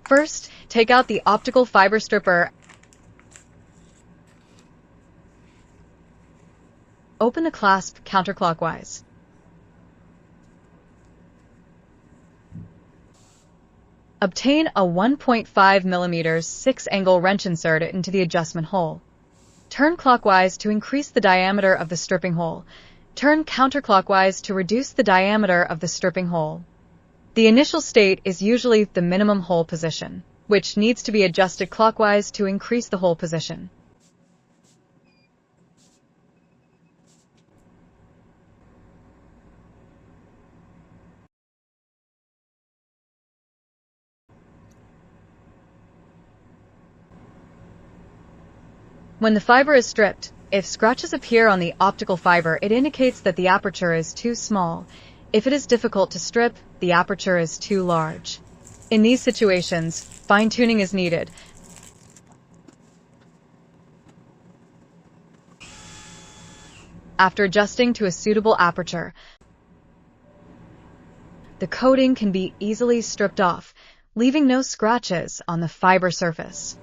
First, take out the optical fiber stripper. Open the clasp counterclockwise. Obtain a 1.5 mm 6-angle wrench insert into the adjustment hole. Turn clockwise to increase the diameter of the stripping hole. Turn counterclockwise to reduce the diameter of the stripping hole. The initial state is usually the minimum hole position, which needs to be adjusted clockwise to increase the hole position. When the fiber is stripped, if scratches appear on the optical fiber, it indicates that the aperture is too small. If it is difficult to strip, the aperture is too large. In these situations, fine-tuning is needed. After adjusting to a suitable aperture, the coating can be easily stripped off, leaving no scratches on the fiber surface.